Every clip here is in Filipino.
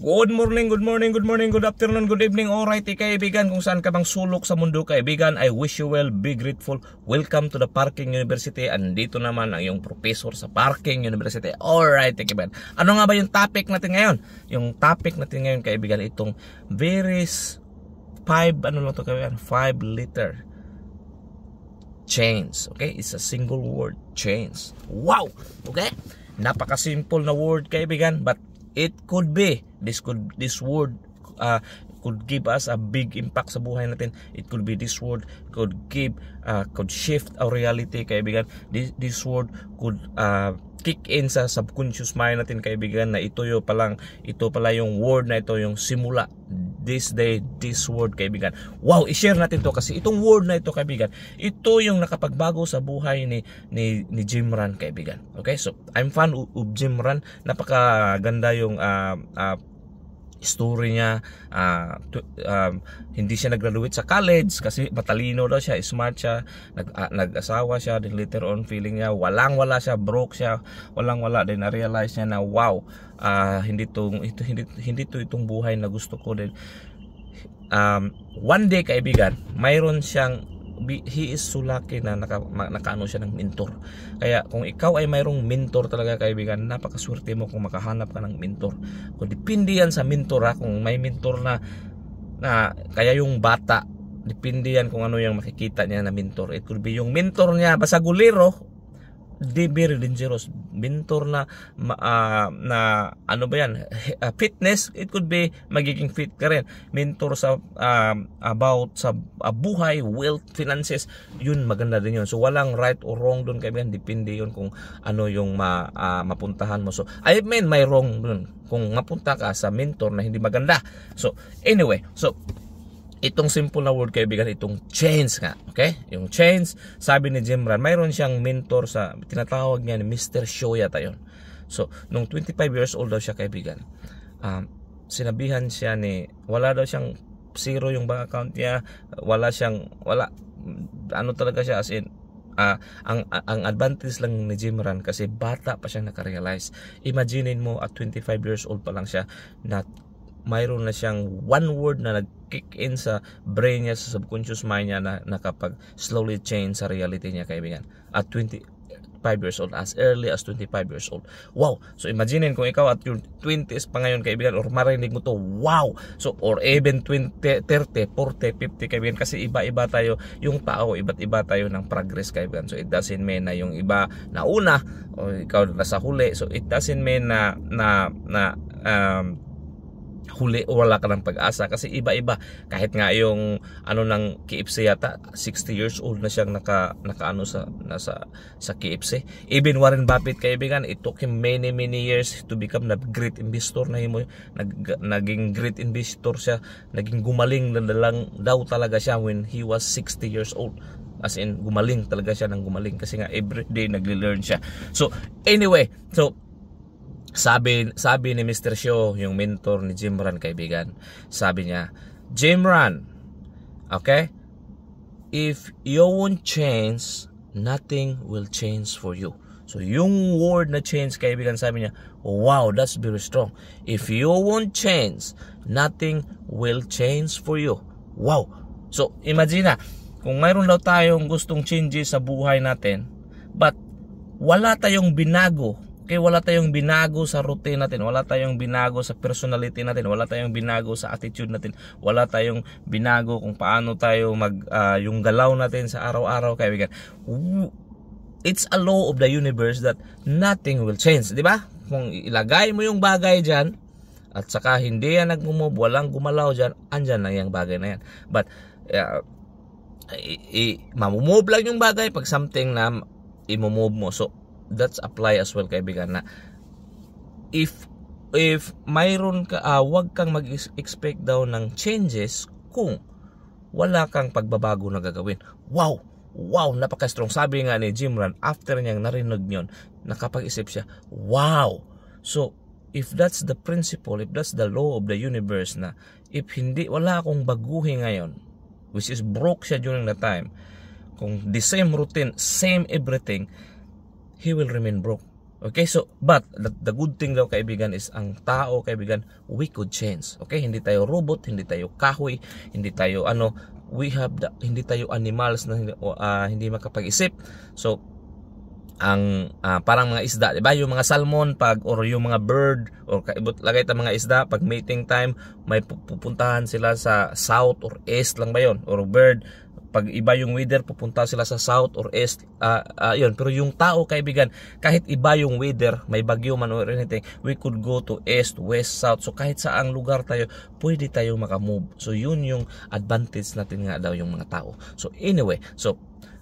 Good morning, good morning, good morning, good afternoon, good evening. Alright, kaibigan, kung saan ka bang sulok sa mundo, kaibigan, I wish you well, be grateful. Welcome to the Parking University. Andito naman ang iyong professor sa Parking University. Alright, kaibigan. Ano nga ba yung topic natin ngayon? Yung topic natin ngayon, kaibigan, itong five letter change. Okay, it's a single word, change. Wow. Okay, napaka-simple na word, kaibigan, but it could be this word could give us a big impact sa buhay natin. It could be this word could shift our reality, kaibigan. This word could kick in sa subconscious mind natin, kaibigan, na ito pala yung word na ito yung simula. This day, this word, kaibigan. Wow, i-share natin to kasi itong word na ito, kaibigan, ito yung nakapagbago sa buhay ni Jim Rohn, kaibigan. Okay, so I'm fan of Jim Rohn. Napakaganda yung story niya. Hindi siya nag-graduate sa college kasi matalino daw siya, smart siya, nag-asawa siya, then later on feeling niya walang-wala siya, broke siya, walang-wala, then na-realize niya na wow, hindi to itong buhay na gusto ko. Then one day, kaibigan, mayroon siyang he is so lucky na nakaano siya ng mentor. Kaya kung ikaw ay mayroong mentor talaga, kaibigan, napakaswerte mo kung makahanap ka ng mentor. Kung depende yan sa mentor, kung may mentor na kaya yung bata, depende yan kung ano yung makikita niya na mentor. It could be yung mentor niya basagulero, very dangerous. Mentor na ano ba yan, fitness, it could be magiging fit ka rin. Mentor sa about sa buhay, wealth, finances, yun maganda din yun. So walang right or wrong doon, kaibigan, depende yun kung ano yung mapuntahan mo. So I mean, may wrong doon kung mapunta ka sa mentor na hindi maganda. So anyway, so itong simple na word, kaibigan, itong change nga. Okay? Yung change, sabi ni Jim Rohn, mayroon siyang mentor sa, tinatawag niya ni Mr. Show yata yun. So, nung 25 years old daw siya, kaibigan, sinabihan siya wala daw siyang zero yung bank account niya, ano talaga siya, as in, ang advantage lang ni Jim Rohn kasi bata pa siya nakarealize. Imaginin mo, at 25 years old pa lang siya, na mayroon na siyang one word na nag-kick in sa brain niya, sa subconscious mind niya, na nakapag slowly change sa reality niya, kaibigan, at 25 years old, as early as 25 years old. Wow! So imagine kung ikaw at your 20s pa ngayon, kaibigan, or marinig mo to, wow! So, or even 20, 30, 40, 50, kaibigan, kasi iba-iba tayo, yung tao, iba't iba tayo ng progress, kaibigan. So it doesn't mean na yung iba na una, o ikaw nasa huli, so it doesn't mean na huli o wala ka ng pag-asa, kasi iba-iba. Kahit nga yung ng KFC yata, 60 years old na siyang nakaano sa KFC. Even Warren Buffett, kaibigan, it took him many years to become the great investor na naging great investor siya, naging gumaling na lang daw talaga siya when he was 60 years old. As in, gumaling talaga siya ng gumaling kasi nga everyday nagli-learn siya. So anyway, so sabi ni Mr. Show, yung mentor ni Jim Rohn, kaibigan, sabi niya, Jim Rohn, okay, if you won't change, nothing will change for you. So yung word na change, kaibigan, sabi niya, wow, that's very strong. If you won't change, nothing will change for you. Wow. So imagine na, kung mayroon daw tayong gustong changes sa buhay natin, but wala tayong binago. Okay, wala tayong binago sa routine natin, wala tayong binago sa personality natin, wala tayong binago sa attitude natin, wala tayong binago kung paano tayo yung galaw natin sa araw-araw, kaibigan. It's a law of the universe that nothing will change, di ba? Kung ilagay mo yung bagay diyan at saka hindi yan nagmo-move, walang gumalaw diyan, andyan na yung bagay na yan. But mamumove lang yung bagay pag something na i-move mo. So that's apply as well, kaibigan, na if mayroon ka, wag kang mag-expect daw ng changes kung wala kang pagbabago na gagawin. Wow, napaka-strong. Sabi nga ni Jim Rohn, after niyang narinig yun, nakapag-isip siya, wow. So if that's the principle, if that's the law of the universe, na if wala akong baguhin ngayon, which is broke siya during the time, kung the same routine, same everything, he will remain broke. Okay, so but the good thing daw kaibigan is ang tao kaibigan, we could change. Okay, hindi tayo robot, hindi tayo kahoy, hindi tayo hindi tayo animals na hindi makapag-isip. So ang parang mga isda, di ba? Yung mga salmon or yung mga bird or kaibot lagay ta mga isda pag mating time may pupuntahan sila sa south or east lang ba yon? Or bird pag iba yung weather pupunta sila sa south or east, yun. Pero yung tao kaibigan, kahit iba yung weather, may bagyo man or anything, we could go to east, west, south. So kahit saang lugar tayo, pwede tayo makamove. So yun yung advantage natin nga daw yung mga tao. So anyway, so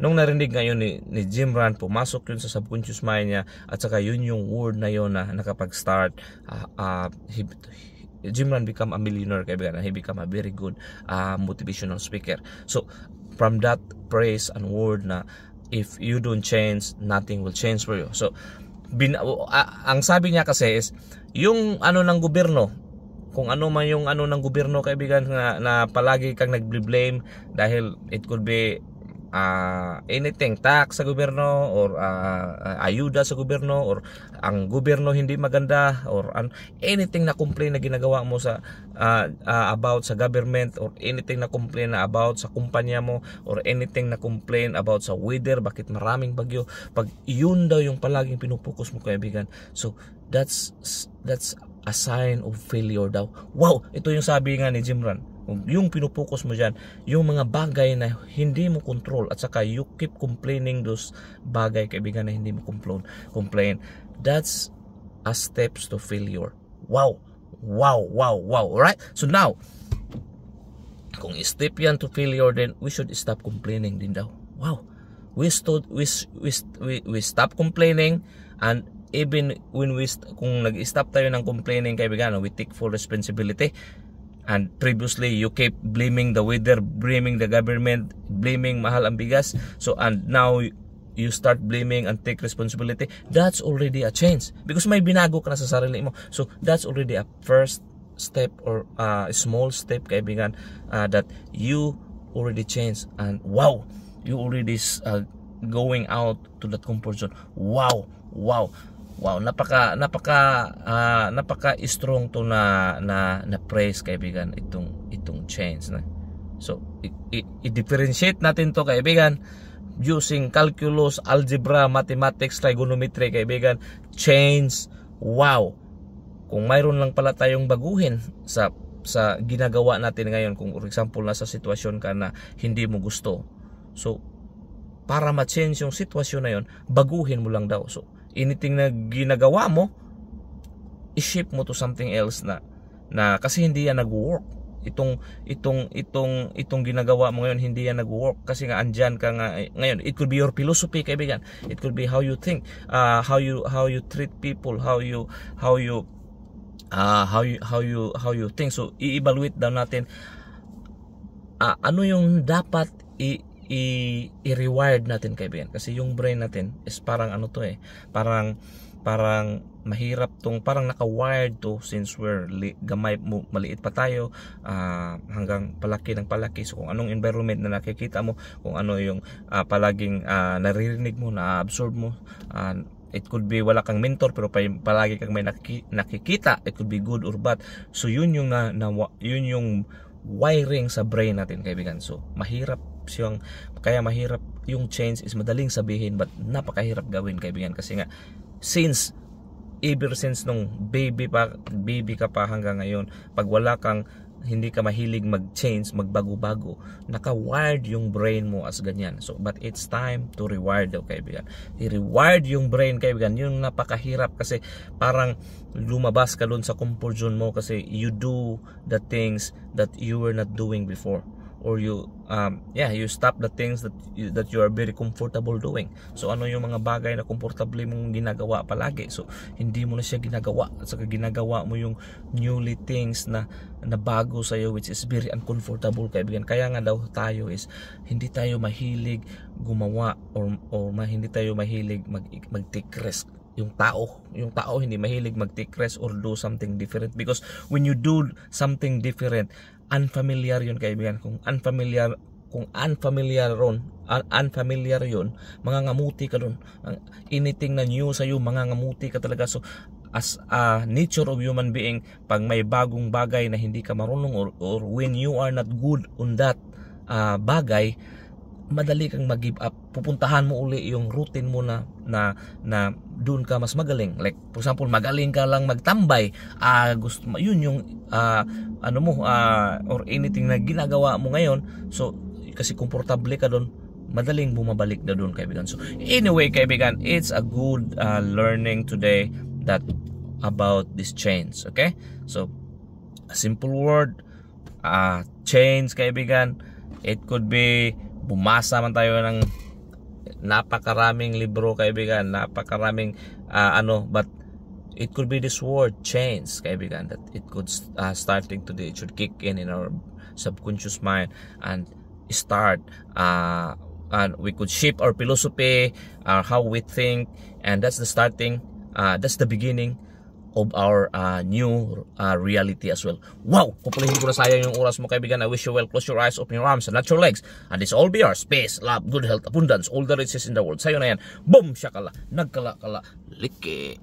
nung narinig ngayon ni Jim Rohn, pumasok yun sa subconscious mind niya, at saka yun yung word na yun na nakapag-start, Jim Rohn become a millionaire kaibigan, he become a very good motivational speaker. So from that phrase and word na if you don't change, nothing will change for you. So ang sabi niya kasi is yung ng gobyerno, kung ano man yung ng gobyerno kaibigan na palagi kang nag-blame dahil it could be anything, tax sa gobyerno or ayuda sa gobyerno or ang gobyerno hindi maganda or anything na complain na ginagawa mo sa about sa government or anything na complain na about sa kumpanya mo or anything na complain about sa weather, bakit maraming bagyo, pag yun daw yung palaging pinupokus mo kaibigan, so that's a sign of failure daw. Wow, ito yung sabi nga ni Jim Rohn. Yung pinupokus mo dyan, yung mga bagay na hindi mo control at saka you keep complaining those bagay kaibigan na hindi mo complain, that's a steps to failure. Wow. Alright? So now, kung step yan to failure, then we should stop complaining din daw. Wow. We stop complaining, and even when kung nag-stop tayo ng complaining kaibigan, we take full responsibility. And previously you keep blaming the weather, blaming the government, blaming mahal ang bigas. So and now you start blaming and take responsibility. That's already a change because may binago ka na sa sarili mo. So that's already a first step or a small step kaibigan, that you already changed. And wow, you already going out to that comfort zone. Wow, napaka strong to na praise kaibigan, itong change na. So i-differentiate natin to kaibigan using calculus, algebra, mathematics, trigonometry kaibigan. Change. Wow. Kung mayroon lang pala tayong baguhin sa ginagawa natin ngayon, kung for example nasa sitwasyon ka na hindi mo gusto, so para ma-change yung sitwasyon na yon, baguhin mo lang daw. So anything na ginagawa mo, i-shift mo to something else na kasi hindi yan nag-work. Itong ginagawa mo ngayon, hindi yan nag-work kasi nga andyan ka nga ngayon. It could be your philosophy kaibigan. It could be how you think, how you treat people, how you think. So i-evaluate daw natin ano yung dapat i-reward natin kaibigan, kasi yung brain natin is parang parang mahirap parang naka-wired to since we're maliit pa tayo hanggang palaki ng palaki. So kung anong environment na nakikita mo, kung ano yung palaging naririnig mo, na-absorb mo, it could be wala kang mentor pero palagi kang may nakikita, it could be good or bad. So yun yung wiring sa brain natin kaibigan. So kaya mahirap yung change is madaling sabihin but napakahirap gawin kaibigan, kasi nga ever since nung baby ka pa hanggang ngayon, pag hindi ka mahilig mag-change, magbago-bago, naka-wired yung brain mo as ganyan. So but it's time to rewire daw kaibigan. I-rewire yung brain kaibigan, yung napakahirap kasi parang lumabas ka doon sa comfort zone mo kasi you do the things that you were not doing before, or you stop the things that you are very comfortable doing. So ano yung mga bagay na komportable mong ginagawa palagi, so hindi mo na siya ginagawa, at saka ginagawa mo yung newly things na bago sa iyo, which is very uncomfortable kaibigan. Kaya nga daw tayo is hindi tayo mahilig gumawa or hindi tayo mahilig mag-take risk. Yung tao hindi mahilig mag-take risk or do something different, because when you do something different, unfamiliar yun kaibigan. Kung unfamiliar kung unfamiliar yun, mangangamuti ka dun. Anything na new sa'yo, mangangamuti ka talaga. So as a nature of human being, pag may bagong bagay na hindi ka marunong, or when you are not good on that bagay, madali kang mag-give up. Pupuntahan mo uli yung routine mo na doon ka mas magaling. Like for example, magaling ka lang magtambay, gusto mo yun yung or anything na ginagawa mo ngayon. So kasi komportable ka doon, madaling bumabalik na doon, kaibigan. So anyway, kaibigan, it's a good learning today that about this change. Okay, so a simple word, change, kaibigan. It could be bumasa man tayo ng napakaraming libro, kaibigan, napakaraming but it could be this word change, kaibigan, that it could starting today. It should kick in our subconscious mind and start and we could shape our philosophy, how we think, and that's the starting, that's the beginning of our new reality as well. Wow! Hopefully hindi ko na sayang yung oras mo, kaibigan. I wish you well. Close your eyes, open your arms, and not your legs. And this all be yours. Space, love, good health, abundance, all the riches in the world. Sa'yo na yan. Boom! Shakala. Nagkala-kala. Liki.